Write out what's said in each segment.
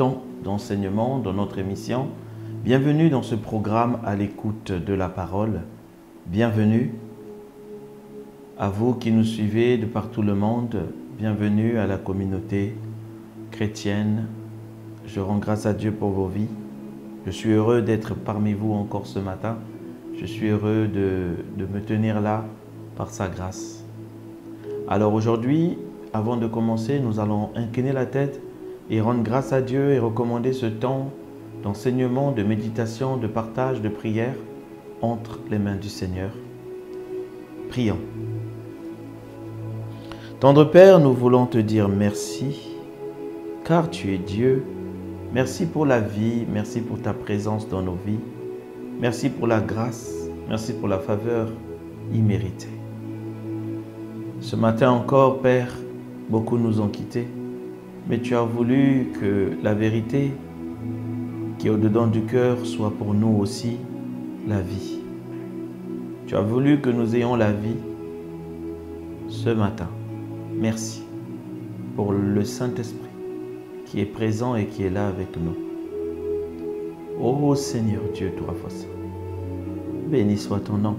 temps d'enseignement dans notre émission. Bienvenue dans ce programme à l'écoute de la parole. Bienvenue à vous qui nous suivez de partout le monde. Bienvenue à la communauté chrétienne. Je rends grâce à Dieu pour vos vies. Je suis heureux d'être parmi vous encore ce matin. Je suis heureux de me tenir là par sa grâce. Alors aujourd'hui, avant de commencer, nous allons incliner la tête et rendre grâce à Dieu et recommander ce temps d'enseignement, de méditation, de partage, de prière entre les mains du Seigneur. Prions. Tendre Père, nous voulons te dire merci, car tu es Dieu. Merci pour la vie, merci pour ta présence dans nos vies. Merci pour la grâce, merci pour la faveur imméritée. Ce matin encore, Père, beaucoup nous ont quittés, mais tu as voulu que la vérité qui est au-dedans du cœur soit pour nous aussi la vie. Tu as voulu que nous ayons la vie ce matin. Merci pour le Saint-Esprit qui est présent et qui est là avec nous. Ô Seigneur Dieu, toi saint, béni soit ton nom.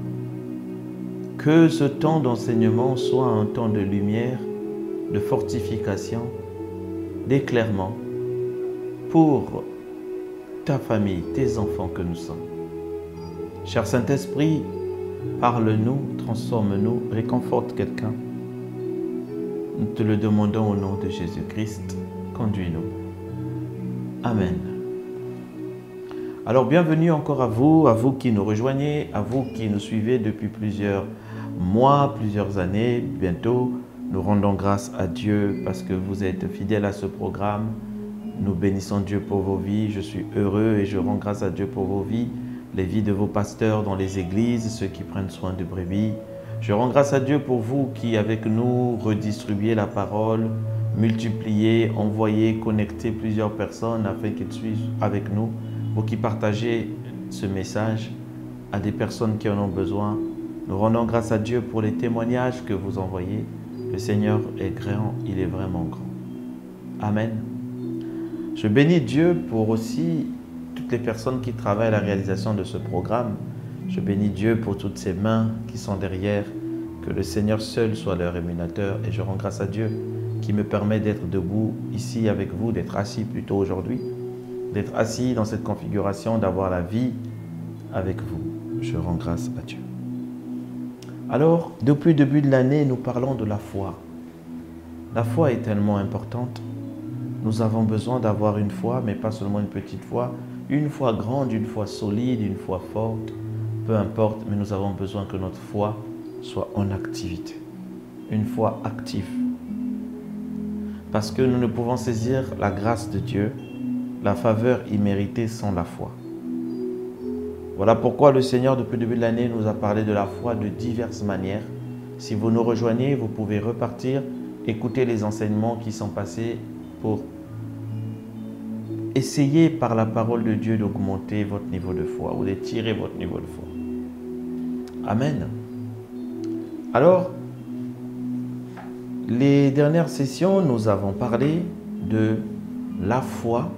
Que ce temps d'enseignement soit un temps de lumière, de fortification, d'éclairement pour ta famille, tes enfants que nous sommes. Cher Saint-Esprit, parle-nous, transforme-nous, réconforte quelqu'un. Nous te le demandons au nom de Jésus-Christ. Conduis-nous. Amen. Alors, bienvenue encore à vous qui nous rejoignez, à vous qui nous suivez depuis plusieurs mois, plusieurs années, bientôt. Nous rendons grâce à Dieu parce que vous êtes fidèles à ce programme. Nous bénissons Dieu pour vos vies. Je suis heureux et je rends grâce à Dieu pour vos vies, les vies de vos pasteurs dans les églises, ceux qui prennent soin de brebis. Je rends grâce à Dieu pour vous qui, avec nous, redistribuez la parole, multipliez, envoyez, connectez plusieurs personnes afin qu'ils suivent avec nous. Vous qui partagez ce message à des personnes qui en ont besoin. Nous rendons grâce à Dieu pour les témoignages que vous envoyez. Le Seigneur est grand, il est vraiment grand. Amen. Je bénis Dieu pour aussi toutes les personnes qui travaillent à la réalisation de ce programme. Je bénis Dieu pour toutes ces mains qui sont derrière. Que le Seigneur seul soit leur rémunérateur. Et je rends grâce à Dieu qui me permet d'être debout ici avec vous, d'être assis plutôt aujourd'hui, d'être assis dans cette configuration, d'avoir la vie avec vous. Je rends grâce à Dieu. Alors, depuis le début de l'année, nous parlons de la foi. La foi est tellement importante. Nous avons besoin d'avoir une foi, mais pas seulement une petite foi, une foi grande, une foi solide, une foi forte, peu importe, mais nous avons besoin que notre foi soit en activité, une foi active. Parce que nous ne pouvons saisir la grâce de Dieu, la faveur imméritée sans la foi. Voilà pourquoi le Seigneur, depuis le début de l'année, nous a parlé de la foi de diverses manières. Si vous nous rejoignez, vous pouvez repartir, écouter les enseignements qui sont passés pour essayer par la parole de Dieu d'augmenter votre niveau de foi ou d'étirer votre niveau de foi. Amen. Alors, les dernières sessions, nous avons parlé de la foi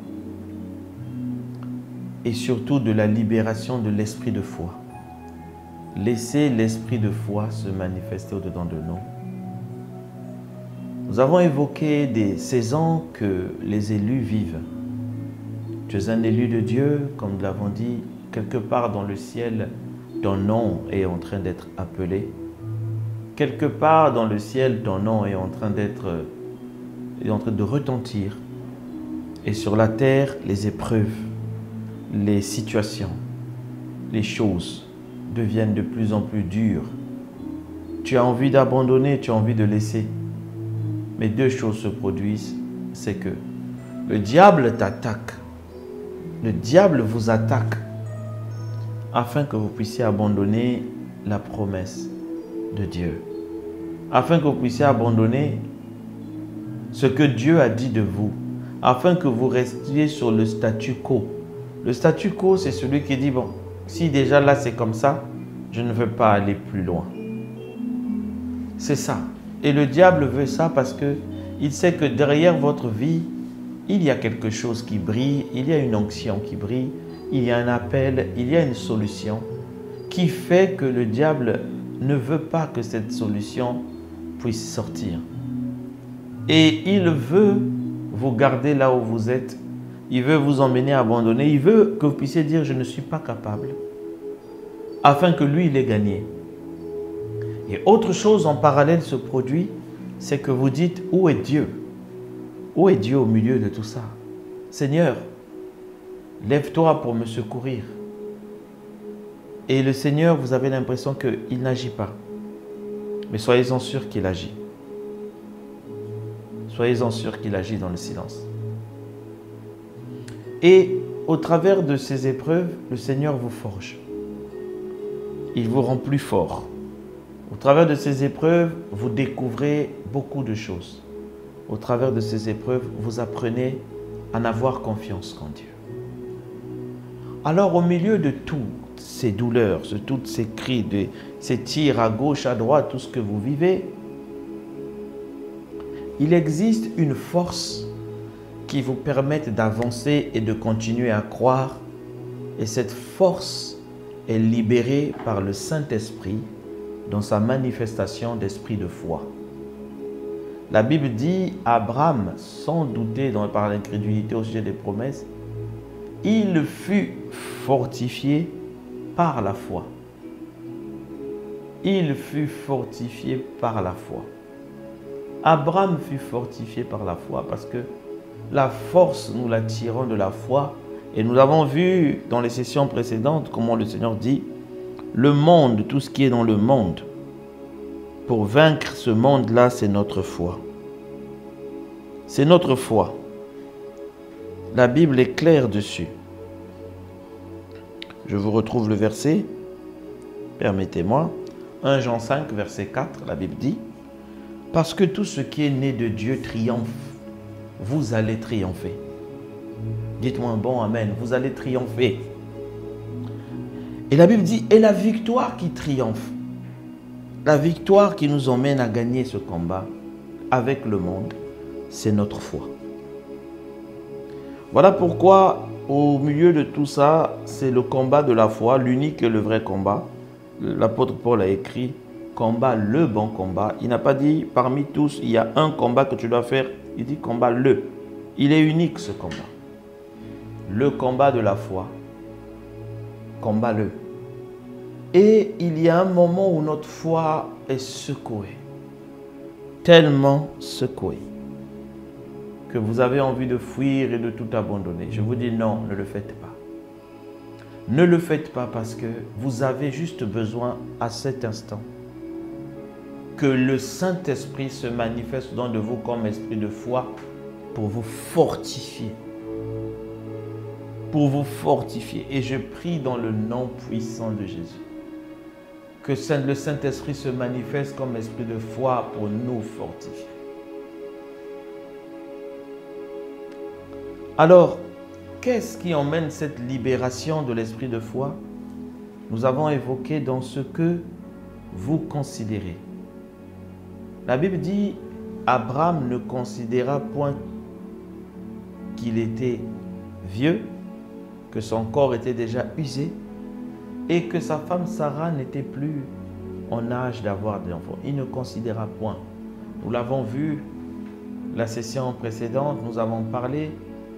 et surtout de la libération de l'esprit de foi. Laissez l'esprit de foi se manifester au-dedans de nous. Nous avons évoqué des saisons que les élus vivent. Tu es un élu de Dieu, comme nous l'avons dit, quelque part dans le ciel, ton nom est en train d'être appelé. Quelque part dans le ciel, ton nom est en train de retentir. Et sur la terre, les épreuves, les situations, les choses deviennent de plus en plus dures. Tu as envie d'abandonner, tu as envie de laisser. Mais deux choses se produisent, c'est que le diable t'attaque. Le diable vous attaque afin que vous puissiez abandonner la promesse de Dieu. Afin que vous puissiez abandonner ce que Dieu a dit de vous. Afin que vous restiez sur le statu quo. Le statu quo, c'est celui qui dit, bon, si déjà là c'est comme ça, je ne veux pas aller plus loin. C'est ça. Et le diable veut ça parce qu'il sait que derrière votre vie, il y a quelque chose qui brille, il y a une onction qui brille, il y a un appel, il y a une solution qui fait que le diable ne veut pas que cette solution puisse sortir. Et il veut vous garder là où vous êtes. Il veut vous emmener à abandonner. Il veut que vous puissiez dire « je ne suis pas capable » afin que lui, il ait gagné. Et autre chose en parallèle se produit, c'est que vous dites « où est Dieu ?» Où est Dieu au milieu de tout ça? Seigneur, lève-toi pour me secourir. Et le Seigneur, vous avez l'impression qu'il n'agit pas. Mais soyez-en sûrs qu'il agit. Soyez-en sûrs qu'il agit dans le silence. Et au travers de ces épreuves, le Seigneur vous forge. Il vous rend plus fort. Au travers de ces épreuves, vous découvrez beaucoup de choses. Au travers de ces épreuves, vous apprenez à n'avoir confiance qu'en Dieu. Alors, au milieu de toutes ces douleurs, de tous ces cris, de ces tirs à gauche, à droite, tout ce que vous vivez, il existe une force qui vous permette d'avancer et de continuer à croire. Et cette force est libérée par le Saint-Esprit dans sa manifestation d'esprit de foi. La Bible dit, Abraham, sans douter par l'incrédulité au sujet des promesses, il fut fortifié par la foi. Il fut fortifié par la foi. Abraham fut fortifié par la foi parce que la force, nous la tirons de la foi. Et nous avons vu dans les sessions précédentes comment le Seigneur dit, le monde, tout ce qui est dans le monde, pour vaincre ce monde-là, c'est notre foi. C'est notre foi. La Bible est claire dessus. Je vous retrouve le verset. Permettez-moi. 1 Jean 5, verset 4, la Bible dit, « Parce que tout ce qui est né de Dieu triomphe, vous allez triompher. » Dites-moi un bon amen. Vous allez triompher. Et la Bible dit, « Et la victoire qui triomphe, la victoire qui nous emmène à gagner ce combat avec le monde, c'est notre foi. » Voilà pourquoi, au milieu de tout ça, c'est le combat de la foi, l'unique et le vrai combat. L'apôtre Paul a écrit « combat le bon combat ». Il n'a pas dit « parmi tous, il y a un combat que tu dois faire ». Il dit « combat le ». Il est unique ce combat. Le combat de la foi, combat-le. Et il y a un moment où notre foi est secouée, tellement secouée, que vous avez envie de fuir et de tout abandonner. Je vous dis non, ne le faites pas. Ne le faites pas parce que vous avez juste besoin à cet instant que le Saint-Esprit se manifeste dans de vous comme esprit de foi pour vous fortifier. Pour vous fortifier. Et je prie dans le nom puissant de Jésus que le Saint-Esprit se manifeste comme esprit de foi pour nous fortifier. Alors, qu'est-ce qui emmène cette libération de l'esprit de foi? Nous avons évoqué dans ce que vous considérez. La Bible dit, Abraham ne considéra point qu'il était vieux, que son corps était déjà usé et que sa femme Sarah n'était plus en âge d'avoir des enfants. Il ne considéra point. Nous l'avons vu la session précédente, nous avons parlé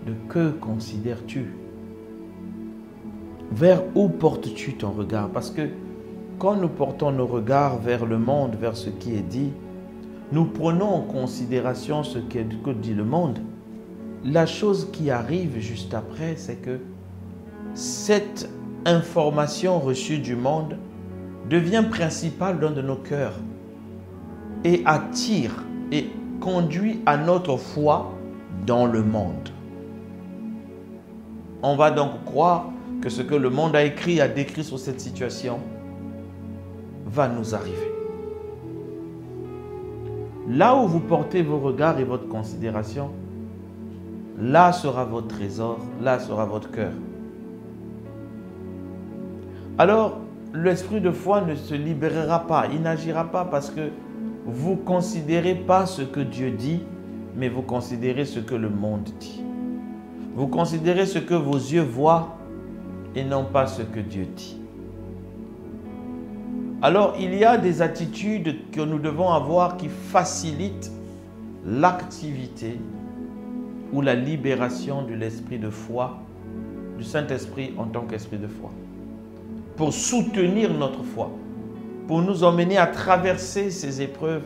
de que considères-tu? Vers où portes-tu ton regard? Parce que quand nous portons nos regards vers le monde, vers ce qui est dit, nous prenons en considération ce que dit le monde. La chose qui arrive juste après, c'est que cette information reçue du monde devient principale dans de nos cœurs et attire et conduit à notre foi dans le monde. On va donc croire que ce que le monde a écrit, a décrit sur cette situation va nous arriver. Là où vous portez vos regards et votre considération, là sera votre trésor, là sera votre cœur. Alors, l'esprit de foi ne se libérera pas, il n'agira pas parce que vous ne considérez pas ce que Dieu dit, mais vous considérez ce que le monde dit. Vous considérez ce que vos yeux voient et non pas ce que Dieu dit. Alors, il y a des attitudes que nous devons avoir qui facilitent l'activité ou la libération de l'esprit de foi, du Saint-Esprit en tant qu'esprit de foi, pour soutenir notre foi, pour nous emmener à traverser ces épreuves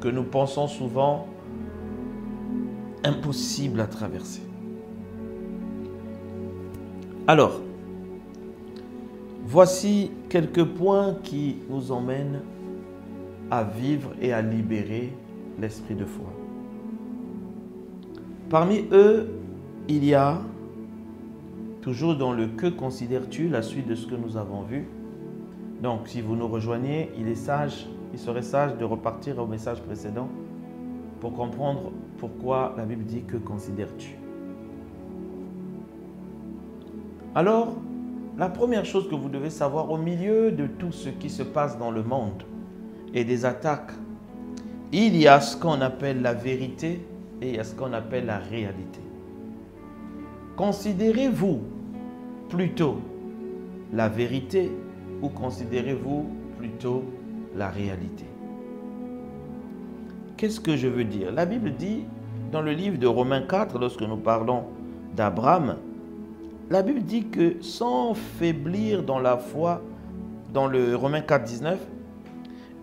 que nous pensons souvent impossibles à traverser. Alors, voici quelques points qui nous emmènent à vivre et à libérer l'esprit de foi. Parmi eux, il y a, toujours dans le « que considères-tu » la suite de ce que nous avons vu. Donc, si vous nous rejoignez, il serait sage de repartir au message précédent pour comprendre pourquoi la Bible dit « que considères-tu ». Alors, la première chose que vous devez savoir au milieu de tout ce qui se passe dans le monde et des attaques, il y a ce qu'on appelle la vérité et il y a ce qu'on appelle la réalité. Considérez-vous plutôt la vérité ou considérez-vous plutôt la réalité? Qu'est-ce que je veux dire? La Bible dit dans le livre de Romains 4, lorsque nous parlons d'Abraham, la Bible dit que sans faiblir dans la foi, dans le Romains 4, 19,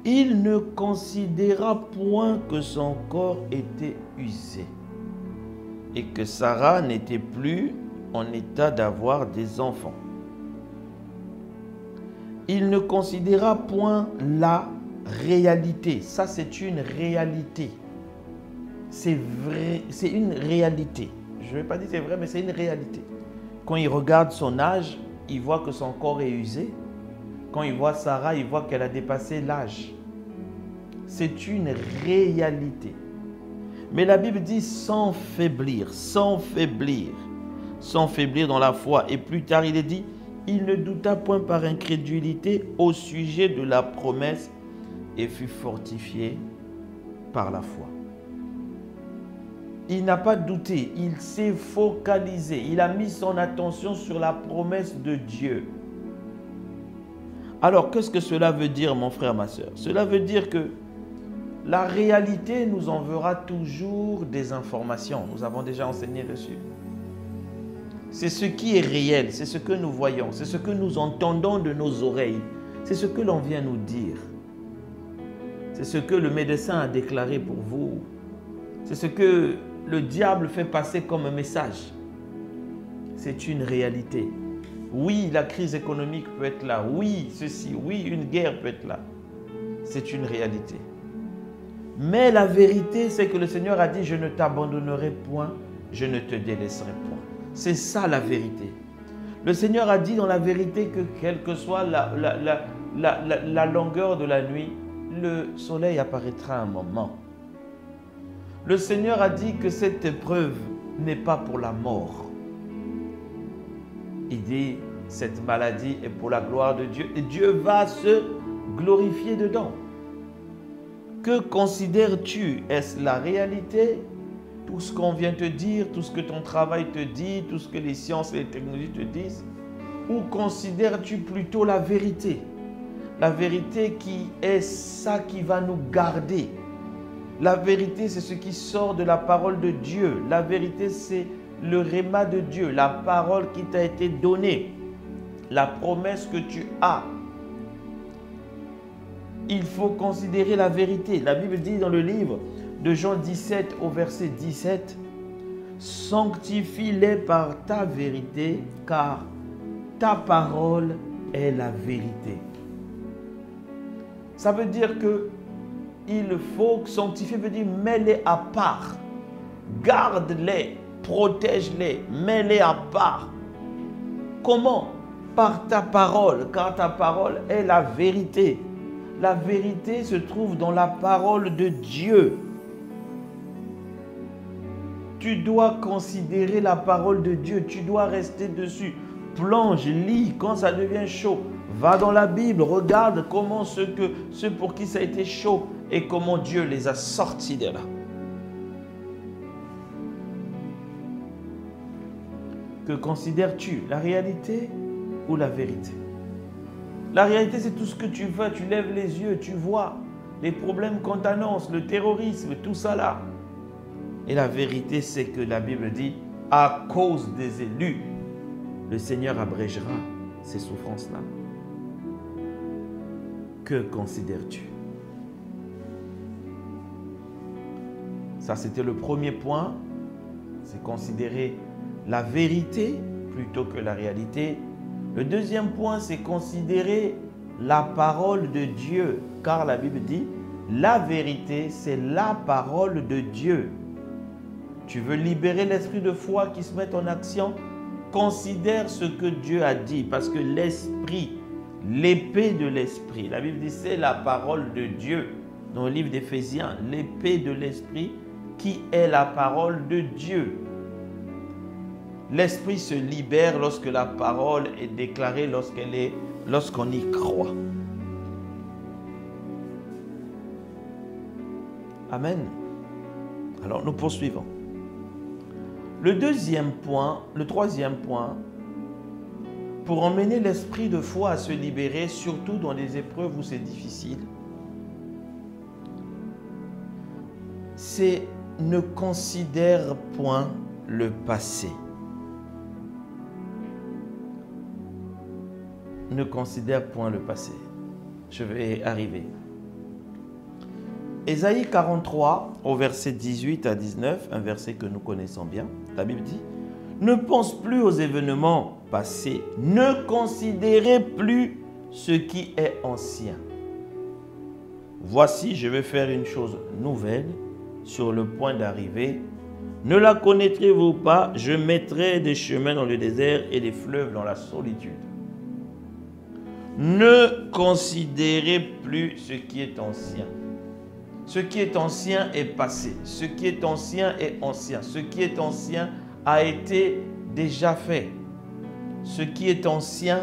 il ne considéra point que son corps était usé et que Sarah n'était plus en état d'avoir des enfants. Il ne considéra point la réalité. Ça, c'est une réalité. C'est vrai, c'est une réalité. Je ne vais pas dire c'est vrai, mais c'est une réalité. Quand il regarde son âge, il voit que son corps est usé. Quand il voit Sarah, il voit qu'elle a dépassé l'âge. C'est une réalité. Mais la Bible dit sans faiblir, sans faiblir, sans faiblir dans la foi. Et plus tard, il est dit, il ne douta point par incrédulité au sujet de la promesse et fut fortifié par la foi. Il n'a pas douté, il s'est focalisé, il a mis son attention sur la promesse de Dieu. Alors, qu'est-ce que cela veut dire, mon frère, ma soeur? Cela veut dire que la réalité nous enverra toujours des informations. Nous avons déjà enseigné dessus. C'est ce qui est réel, c'est ce que nous voyons, c'est ce que nous entendons de nos oreilles, c'est ce que l'on vient nous dire. C'est ce que le médecin a déclaré pour vous. C'est ce que le diable fait passer comme un message. C'est une réalité. Oui, la crise économique peut être là. Oui, ceci. Oui, une guerre peut être là. C'est une réalité. Mais la vérité, c'est que le Seigneur a dit, je ne t'abandonnerai point, je ne te délaisserai point. C'est ça la vérité. Le Seigneur a dit dans la vérité que quelle que soit la longueur de la nuit, le soleil apparaîtra un moment. Le Seigneur a dit que cette épreuve n'est pas pour la mort. Il dit, cette maladie est pour la gloire de Dieu et Dieu va se glorifier dedans. Que considères-tu? Est-ce la réalité? Tout ce qu'on vient te dire, tout ce que ton travail te dit, tout ce que les sciences et les technologies te disent? Ou considères-tu plutôt la vérité? La vérité qui est ça qui va nous garder. La vérité, c'est ce qui sort de la parole de Dieu. La vérité, c'est le réma de Dieu, la parole qui t'a été donnée, la promesse que tu as. Il faut considérer la vérité. La Bible dit dans le livre de Jean 17 au verset 17, « Sanctifie-les par ta vérité, car ta parole est la vérité. » Ça veut dire que il faut sanctifier, veut dire mets-les à part, garde-les, protège-les, mets-les à part. Comment? Par ta parole, car ta parole est la vérité. La vérité se trouve dans la parole de Dieu. Tu dois considérer la parole de Dieu, tu dois rester dessus. Plonge, lis, quand ça devient chaud, va dans la Bible, regarde comment ceux pour qui ça a été chaud et comment Dieu les a sortis de là. Que considères-tu? La réalité ou la vérité? La réalité, c'est tout ce que tu veux. Tu lèves les yeux, tu vois les problèmes qu'on t'annonce, le terrorisme, tout ça là. Et la vérité, c'est que la Bible dit, à cause des élus, le Seigneur abrégera ces souffrances-là. Que considères-tu? Ça, c'était le premier point. C'est considérer la vérité plutôt que la réalité. Le deuxième point, c'est considérer la parole de Dieu. Car la Bible dit, la vérité, c'est la parole de Dieu. Tu veux libérer l'esprit de foi qui se met en action? Considère ce que Dieu a dit. Parce que l'esprit, l'épée de l'esprit, la Bible dit, c'est la parole de Dieu. Dans le livre d'Éphésiens, l'épée de l'esprit qui est la parole de Dieu. L'esprit se libère lorsque la parole est déclarée, lorsqu'on y croit. Amen. Alors nous poursuivons. Le troisième point, pour emmener l'esprit de foi à se libérer, surtout dans des épreuves où c'est difficile, c'est ne considère point le passé. Ne considère point le passé. Je vais arriver. Ésaïe 43, au verset 18 à 19, un verset que nous connaissons bien, la Bible dit, « Ne pense plus aux événements passés, ne considérez plus ce qui est ancien. Voici, je vais faire une chose nouvelle sur le point d'arriver. Ne la connaîtrez-vous pas? Je mettrai des chemins dans le désert et des fleuves dans la solitude. Ne considérez plus ce qui est ancien. » Ce qui est ancien est passé. Ce qui est ancien est ancien. Ce qui est ancien a été déjà fait. Ce qui est ancien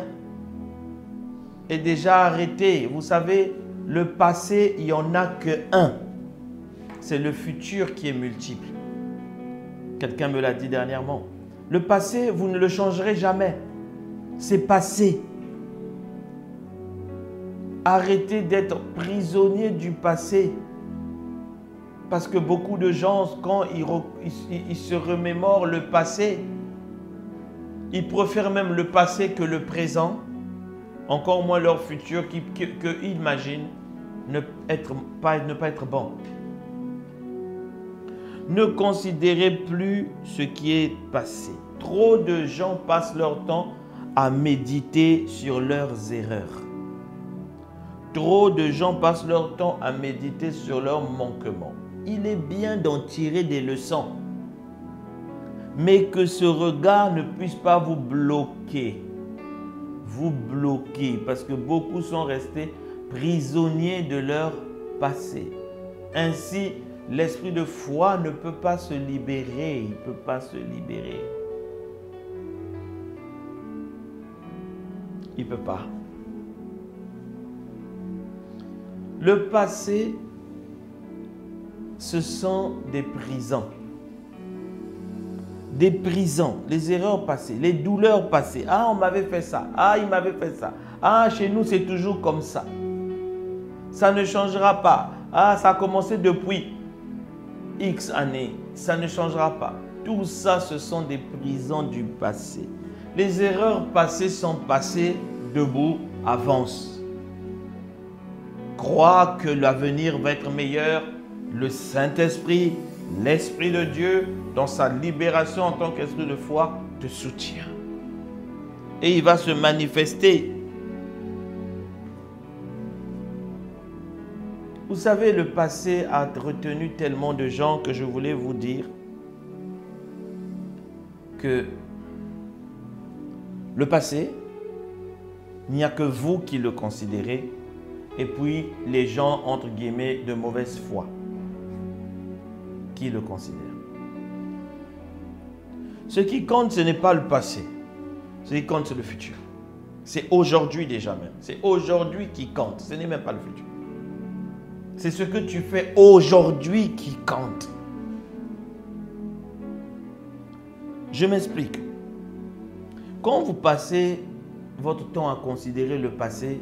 est déjà arrêté. Vous savez, le passé, il n'y en a qu'un. C'est le futur qui est multiple. Quelqu'un me l'a dit dernièrement. Le passé, vous ne le changerez jamais. C'est passé. Arrêtez d'être prisonnier du passé. Parce que beaucoup de gens, quand ils se remémorent le passé, ils préfèrent même le passé que le présent, encore moins leur futur, qu'ils imaginent ne pas être bon. Ne considérez plus ce qui est passé. Trop de gens passent leur temps à méditer sur leurs erreurs. Trop de gens passent leur temps à méditer sur leurs manquements. Il est bien d'en tirer des leçons, mais que ce regard ne puisse pas vous bloquer. Vous bloquer, parce que beaucoup sont restés prisonniers de leur passé. Ainsi, l'esprit de foi ne peut pas se libérer. Il ne peut pas se libérer. Il ne peut pas. Le passé, ce sont des prisons. Des prisons, les erreurs passées, les douleurs passées. Ah, on m'avait fait ça. Ah, il m'avait fait ça. Ah, chez nous, c'est toujours comme ça. Ça ne changera pas. Ah, ça a commencé depuis X années. Ça ne changera pas. Tout ça, ce sont des prisons du passé. Les erreurs passées sont passées, debout, avance. Crois que l'avenir va être meilleur. Le Saint-Esprit, l'Esprit de Dieu, dans sa libération en tant qu'esprit de foi, te soutient. Et il va se manifester. Vous savez, le passé a retenu tellement de gens que je voulais vous dire que le passé, il n'y a que vous qui le considérez, et puis les gens, entre guillemets, de mauvaise foi qui le considèrent. Ce qui compte, ce n'est pas le passé. Ce qui compte, c'est le futur. C'est aujourd'hui déjà même. C'est aujourd'hui qui compte. Ce n'est même pas le futur. C'est ce que tu fais aujourd'hui qui compte. Je m'explique. quand vous passez votre temps à considérer le passé,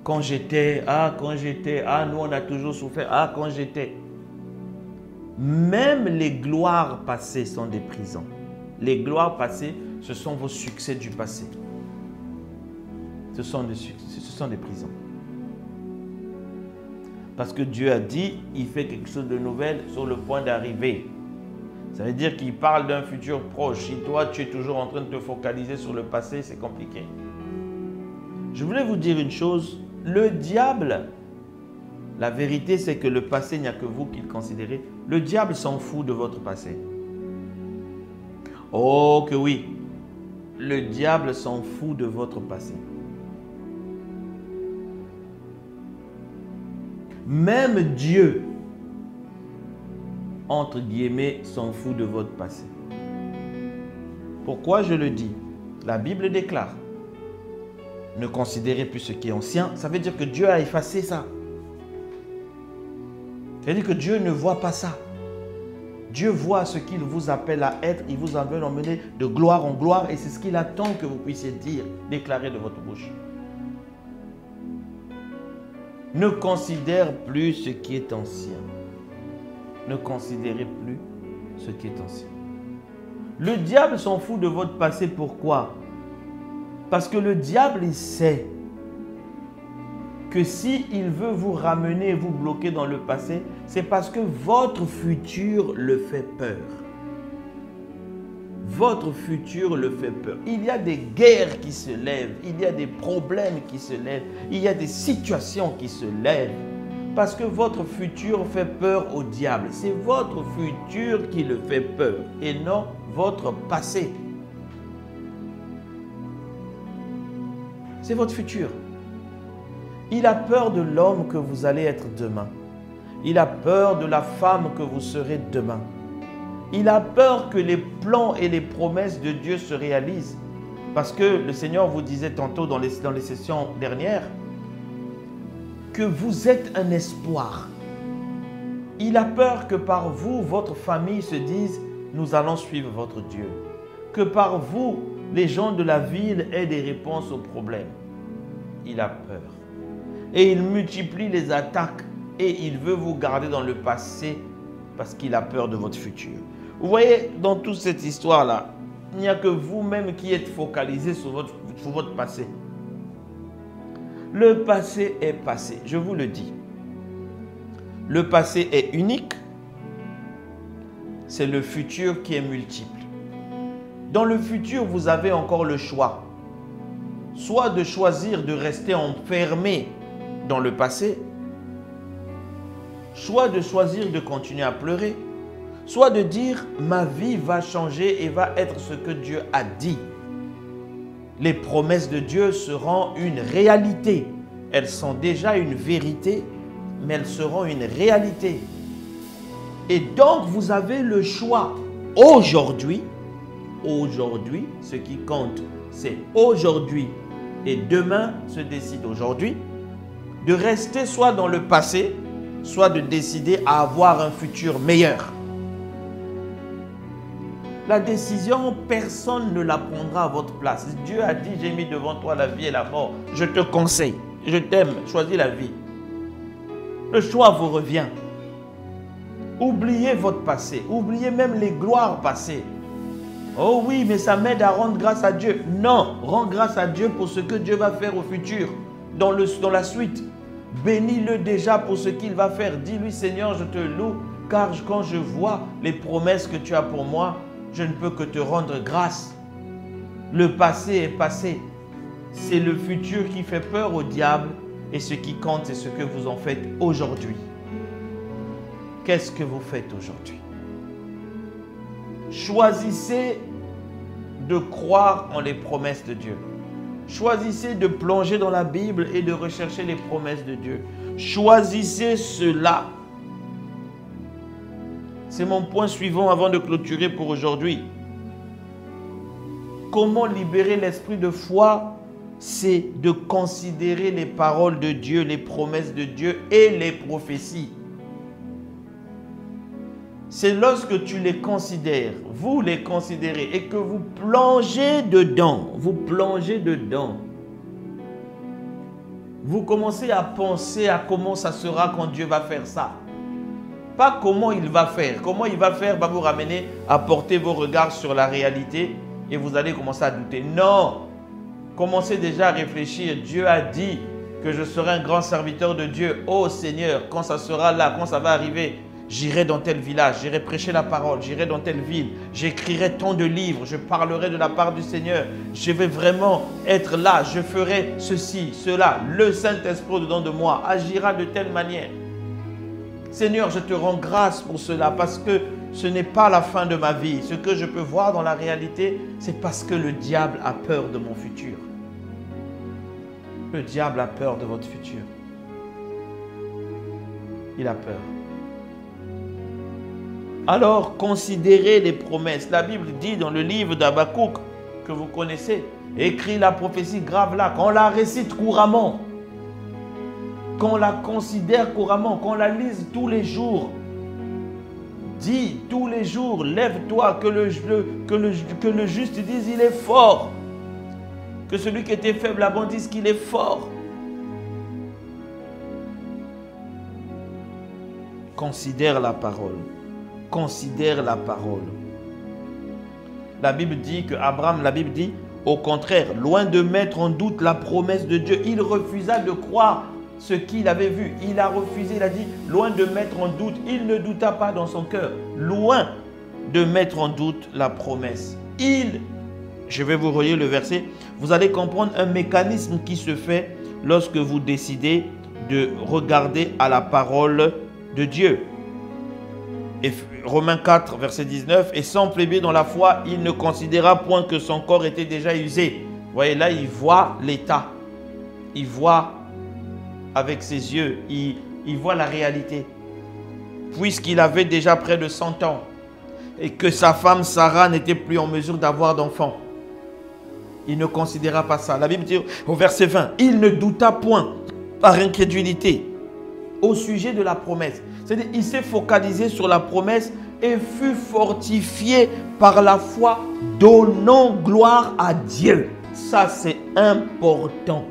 quand j'étais, nous on a toujours souffert, quand j'étais. Même les gloires passées sont des prisons. Les gloires passées, ce sont vos succès du passé. Ce sont des prisons. Parce que Dieu a dit, il fait quelque chose de nouvel sur le point d'arriver. Ça veut dire qu'il parle d'un futur proche. Si toi, tu es toujours en train de te focaliser sur le passé, c'est compliqué. Je voulais vous dire une chose. Le diable, la vérité, c'est que le passé, il n'y a que vous qui le considérez. Le diable s'en fout de votre passé. Oh que oui, le diable s'en fout de votre passé. Même Dieu, entre guillemets, s'en fout de votre passé. Pourquoi je le dis? La Bible déclare, ne considérez plus ce qui est ancien. Ça veut dire que Dieu a effacé ça. C'est-à-dire que Dieu ne voit pas ça. Dieu voit ce qu'il vous appelle à être. Il vous veut emmener de gloire en gloire. Et c'est ce qu'il attend que vous puissiez dire, déclarer de votre bouche. Ne considère plus ce qui est ancien. Ne considérez plus ce qui est ancien. Le diable s'en fout de votre passé. Pourquoi? Parce que le diable, il sait que s'il veut vous ramener et vous bloquer dans le passé, c'est parce que votre futur le fait peur. Votre futur le fait peur. Il y a des guerres qui se lèvent, il y a des problèmes qui se lèvent, il y a des situations qui se lèvent. Parce que votre futur fait peur au diable. C'est votre futur qui le fait peur et non votre passé. C'est votre futur. Il a peur de l'homme que vous allez être demain. Il a peur de la femme que vous serez demain. Il a peur que les plans et les promesses de Dieu se réalisent. Parce que le Seigneur vous disait tantôt dans les sessions dernières que vous êtes un espoir. Il a peur que par vous, votre famille se dise « Nous allons suivre votre Dieu ». Que par vous, les gens de la ville aient des réponses aux problèmes. Il a peur. Et il multiplie les attaques et il veut vous garder dans le passé parce qu'il a peur de votre futur. Vous voyez, dans toute cette histoire-là, il n'y a que vous-même qui êtes focalisé sur votre passé. Le passé est passé, je vous le dis. Le passé est unique, c'est le futur qui est multiple. Dans le futur, vous avez encore le choix. Soit de choisir de rester enfermé dans le passé, soit de choisir de continuer à pleurer, soit de dire « ma vie va changer et va être ce que Dieu a dit ». Les promesses de Dieu seront une réalité. Elles sont déjà une vérité, mais elles seront une réalité. Et donc, vous avez le choix aujourd'hui. Aujourd'hui, ce qui compte, c'est aujourd'hui. Et demain se décide aujourd'hui de rester soit dans le passé, soit de décider à avoir un futur meilleur. La décision, personne ne la prendra à votre place. Dieu a dit, j'ai mis devant toi la vie et la mort. Je te conseille, je t'aime, choisis la vie. Le choix vous revient. Oubliez votre passé, oubliez même les gloires passées. Oh oui, mais ça m'aide à rendre grâce à Dieu. Non, rends grâce à Dieu pour ce que Dieu va faire au futur, dans la suite. Bénis-le déjà pour ce qu'il va faire. Dis-lui, Seigneur, je te loue, car quand je vois les promesses que tu as pour moi, je ne peux que te rendre grâce. Le passé est passé. C'est le futur qui fait peur au diable et ce qui compte, c'est ce que vous en faites aujourd'hui. Qu'est-ce que vous faites aujourd'hui? Choisissez de croire en les promesses de Dieu. Choisissez de plonger dans la Bible et de rechercher les promesses de Dieu. Choisissez cela. C'est mon point suivant avant de clôturer pour aujourd'hui. Comment libérer l'esprit de foi? C'est de considérer les paroles de Dieu, les promesses de Dieu et les prophéties. c'est lorsque tu les considères, vous les considérez et que vous plongez dedans, vous commencez à penser à comment ça sera quand Dieu va faire ça. Pas comment il va faire. Comment il va faire va vous ramener à porter vos regards sur la réalité et vous allez commencer à douter. Non! Commencez déjà à réfléchir. Dieu a dit que je serai un grand serviteur de Dieu. Oh Seigneur, quand ça sera là, quand ça va arriver, j'irai dans tel village, j'irai prêcher la parole, j'irai dans telle ville, j'écrirai tant de livres, je parlerai de la part du Seigneur. Je vais vraiment être là, je ferai ceci, cela. Le Saint-Esprit dedans de moi agira de telle manière. Seigneur, je te rends grâce pour cela parce que ce n'est pas la fin de ma vie. Ce que je peux voir dans la réalité, c'est parce que le diable a peur de mon futur. Le diable a peur de votre futur. Il a peur. Alors, considérez les promesses. La Bible dit dans le livre d'Habakkuk, que vous connaissez, écrit la prophétie grave là, qu'on la récite couramment, qu'on la considère couramment, qu'on la lise tous les jours. Dis tous les jours, lève-toi, que le juste dise il est fort. Que celui qui était faible avant dise qu'il est fort. Considère la parole. Considère la parole. La Bible dit que Abraham, la Bible dit, au contraire, loin de mettre en doute la promesse de Dieu, il refusa de croire ce qu'il avait vu. Il a refusé, il a dit, loin de mettre en doute, il ne douta pas dans son cœur. Loin de mettre en doute la promesse. Je vais vous relire le verset, vous allez comprendre un mécanisme qui se fait lorsque vous décidez de regarder à la parole de Dieu. Et Romains 4, verset 19, et sans plaider dans la foi, il ne considéra point que son corps était déjà usé. Vous voyez, là, il voit l'état. Il voit avec ses yeux, il voit la réalité. Puisqu'il avait déjà près de 100 ans et que sa femme Sarah n'était plus en mesure d'avoir d'enfants. Il ne considéra pas ça. La Bible dit au verset 20, il ne douta point par incrédulité au sujet de la promesse. C'est-à-dire, il s'est focalisé sur la promesse et fut fortifié par la foi, donnant gloire à Dieu. Ça, c'est important.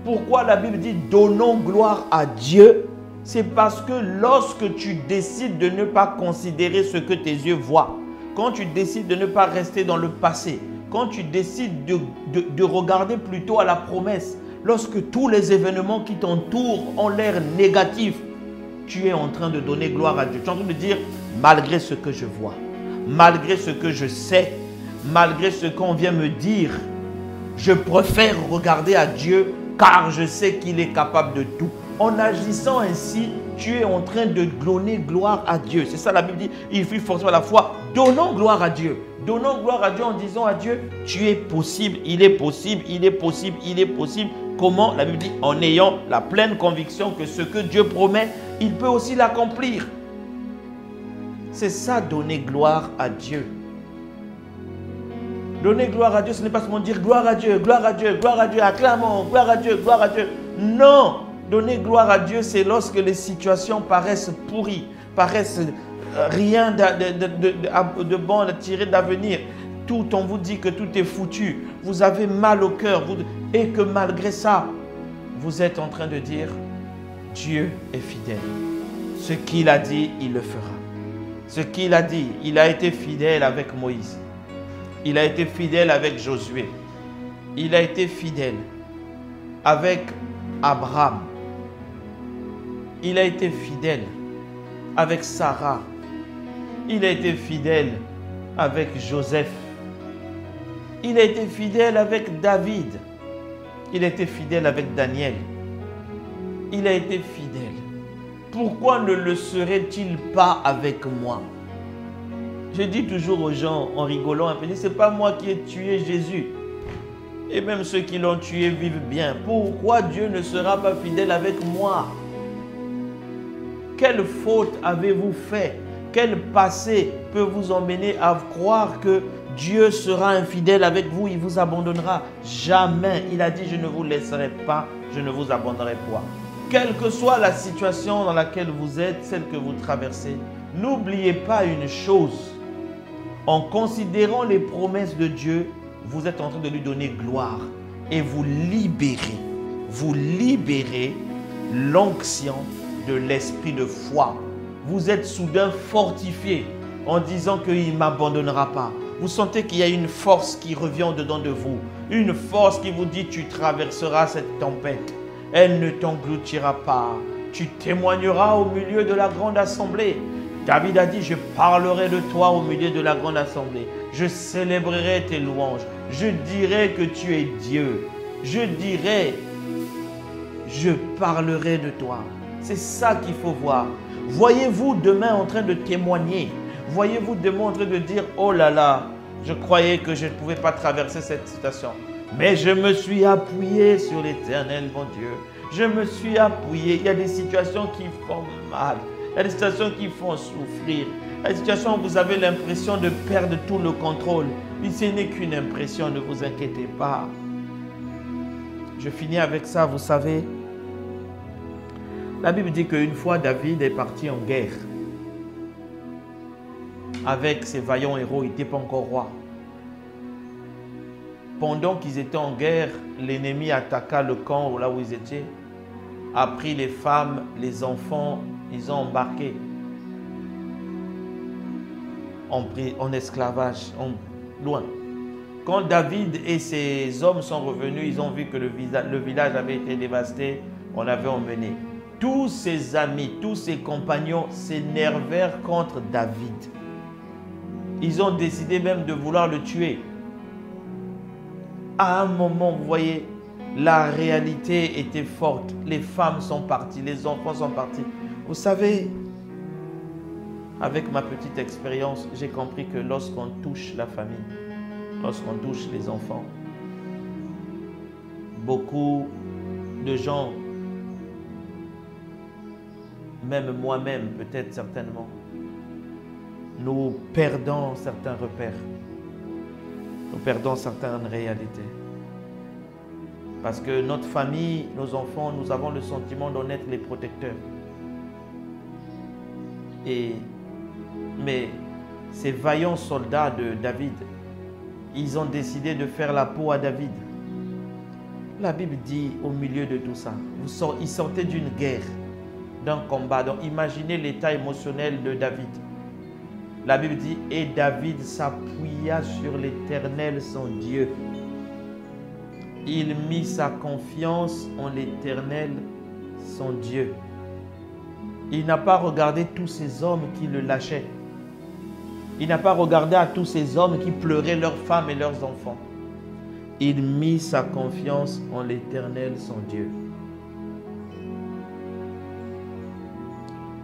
Pourquoi la Bible dit donnons gloire à Dieu? C'est parce que lorsque tu décides de ne pas considérer ce que tes yeux voient, quand tu décides de ne pas rester dans le passé, quand tu décides de regarder plutôt à la promesse, lorsque tous les événements qui t'entourent ont l'air négatifs, tu es en train de donner gloire à Dieu. Tu es en train de dire, malgré ce que je vois, malgré ce que je sais, malgré ce qu'on vient me dire, je préfère regarder à Dieu car je sais qu'il est capable de tout. En agissant ainsi, tu es en train de donner gloire à Dieu. C'est ça la Bible dit, il fut forcément à la foi. Donnons gloire à Dieu. Donnons gloire à Dieu en disant à Dieu, tu es possible, il est possible, il est possible, il est possible. Comment? La Bible dit, en ayant la pleine conviction que ce que Dieu promet, il peut aussi l'accomplir. C'est ça, donner gloire à Dieu. Donner gloire à Dieu, ce n'est pas seulement dire gloire à Dieu, gloire à Dieu, gloire à Dieu, acclamons, gloire à Dieu, gloire à Dieu. Non, donner gloire à Dieu, c'est lorsque les situations paraissent pourries, paraissent rien de bon à tirer d'avenir. Tout, on vous dit que tout est foutu, vous avez mal au cœur, et que malgré ça, vous êtes en train de dire, Dieu est fidèle. Ce qu'il a dit, il le fera. Ce qu'il a dit, il a été fidèle avec Moïse. Il a été fidèle avec Josué. Il a été fidèle avec Abraham. Il a été fidèle avec Sarah. Il a été fidèle avec Joseph. Il a été fidèle avec David. Il a été fidèle avec Daniel. Il a été fidèle. Pourquoi ne le serait-il pas avec moi? Je dis toujours aux gens en rigolant un peu, ce n'est pas moi qui ai tué Jésus. Et même ceux qui l'ont tué vivent bien. Pourquoi Dieu ne sera pas fidèle avec moi? Quelle faute avez-vous fait? Quel passé peut vous emmener à croire que Dieu sera infidèle avec vous, il vous abandonnera? Jamais. Il a dit, je ne vous laisserai pas, je ne vous abandonnerai pas. Quelle que soit la situation dans laquelle vous êtes, celle que vous traversez, N'oubliez pas une chose. En considérant les promesses de Dieu, vous êtes en train de lui donner gloire et vous libérez l'onction de l'esprit de foi. Vous êtes soudain fortifié en disant qu'il ne m'abandonnera pas. Vous sentez qu'il y a une force qui revient au-dedans de vous. Une force qui vous dit tu traverseras cette tempête. Elle ne t'engloutira pas. Tu témoigneras au milieu de la grande assemblée. David a dit, je parlerai de toi au milieu de la grande assemblée. Je célébrerai tes louanges. Je dirai que tu es Dieu. Je dirai, je parlerai de toi. C'est ça qu'il faut voir. Voyez-vous demain en train de témoigner. Voyez-vous demain en train de dire, oh là là, je croyais que je ne pouvais pas traverser cette situation. Mais je me suis appuyé sur l'Éternel, mon Dieu. Je me suis appuyé. Il y a des situations qui font mal. Il y a des situations qui font souffrir. Il y a des situations où vous avez l'impression de perdre tout le contrôle. Mais ce n'est qu'une impression, ne vous inquiétez pas. Je finis avec ça, vous savez. La Bible dit qu'une fois David est parti en guerre. Avec ses vaillants héros, il n'était pas encore roi. Pendant qu'ils étaient en guerre, l'ennemi attaqua le camp là où ils étaient, a pris les femmes, les enfants, ils ont embarqué en esclavage, loin. Quand David et ses hommes sont revenus, ils ont vu que le village avait été dévasté, on l'avait emmené. Tous ses amis, tous ses compagnons s'énervèrent contre David. Ils ont décidé même de vouloir le tuer. À un moment, vous voyez, la réalité était forte. Les femmes sont parties, les enfants sont partis. Vous savez, avec ma petite expérience, j'ai compris que lorsqu'on touche la famille, lorsqu'on touche les enfants, beaucoup de gens, même moi-même, peut-être certainement, nous perdons certains repères. Nous perdons certaines réalités. Parce que notre famille, nos enfants, nous avons le sentiment d'en être les protecteurs. Mais ces vaillants soldats de David, ils ont décidé de faire la peau à David. La Bible dit au milieu de tout ça, ils sortaient d'une guerre, d'un combat. Donc imaginez l'état émotionnel de David. La Bible dit, et David s'appuya sur l'Éternel son Dieu. Il mit sa confiance en l'Éternel son Dieu. Il n'a pas regardé tous ces hommes qui le lâchaient. Il n'a pas regardé à tous ces hommes qui pleuraient leurs femmes et leurs enfants. Il mit sa confiance en l'Éternel son Dieu.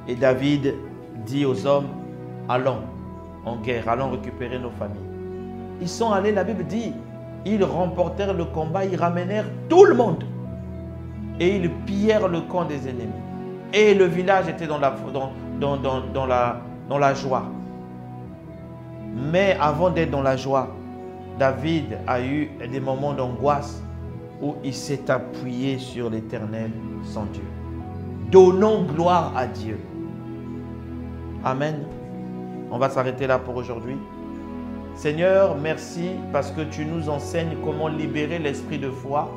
Et David dit aux hommes, allons en guerre, allons récupérer nos familles. Ils sont allés, la Bible dit, ils remportèrent le combat, ils ramenèrent tout le monde. Et ils pillèrent le camp des ennemis. Et le village était dans la joie. Mais avant d'être dans la joie, David a eu des moments d'angoisse où il s'est appuyé sur l'Éternel, son Dieu. Donnons gloire à Dieu. Amen. On va s'arrêter là pour aujourd'hui. Seigneur, merci parce que tu nous enseignes comment libérer l'esprit de foi.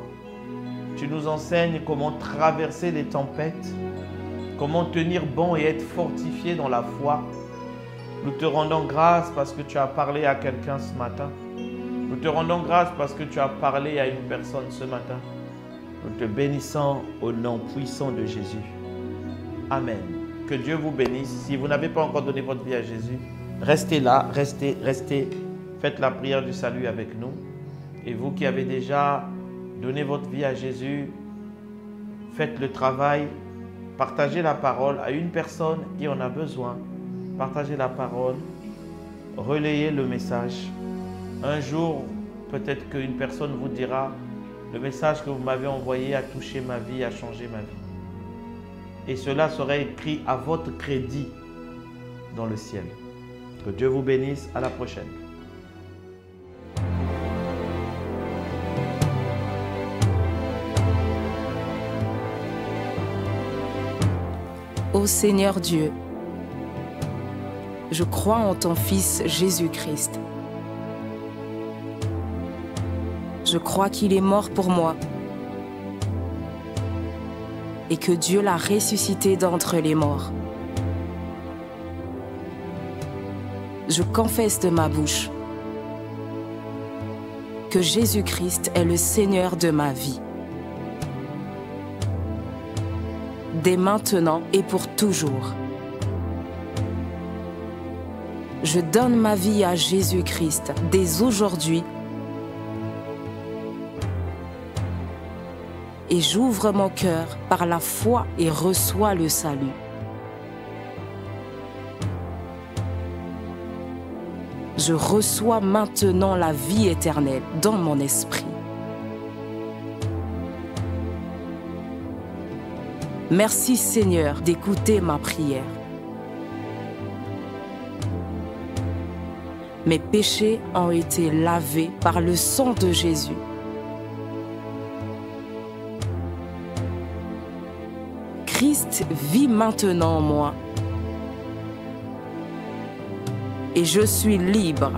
Tu nous enseignes comment traverser les tempêtes, comment tenir bon et être fortifié dans la foi. Nous te rendons grâce parce que tu as parlé à quelqu'un ce matin. Nous te rendons grâce parce que tu as parlé à une personne ce matin. Nous te bénissons au nom puissant de Jésus. Amen. Que Dieu vous bénisse. Si vous n'avez pas encore donné votre vie à Jésus, restez là, restez. Faites la prière du salut avec nous. Et vous qui avez déjà donné votre vie à Jésus, faites le travail. Partagez la parole à une personne qui en a besoin. Partagez la parole. Relayez le message. Un jour, peut-être qu'une personne vous dira, le message que vous m'avez envoyé a touché ma vie, a changé ma vie. Et cela sera écrit à votre crédit dans le ciel. Que Dieu vous bénisse. À la prochaine. Ô Seigneur Dieu, je crois en ton Fils Jésus-Christ. Je crois qu'il est mort pour moi et que Dieu l'a ressuscité d'entre les morts. Je confesse de ma bouche que Jésus-Christ est le Seigneur de ma vie, dès maintenant et pour toujours. Je donne ma vie à Jésus-Christ dès aujourd'hui et j'ouvre mon cœur par la foi et reçois le salut. Je reçois maintenant la vie éternelle dans mon esprit. Merci Seigneur d'écouter ma prière. Mes péchés ont été lavés par le sang de Jésus. Christ vit maintenant en moi. Et je suis libre.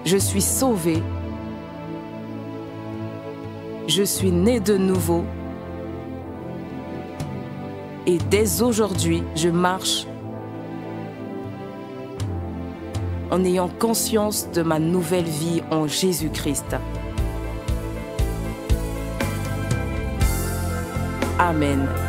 Je suis sauvé. Je suis né de nouveau. Et dès aujourd'hui, je marche en ayant conscience de ma nouvelle vie en Jésus-Christ. Amen.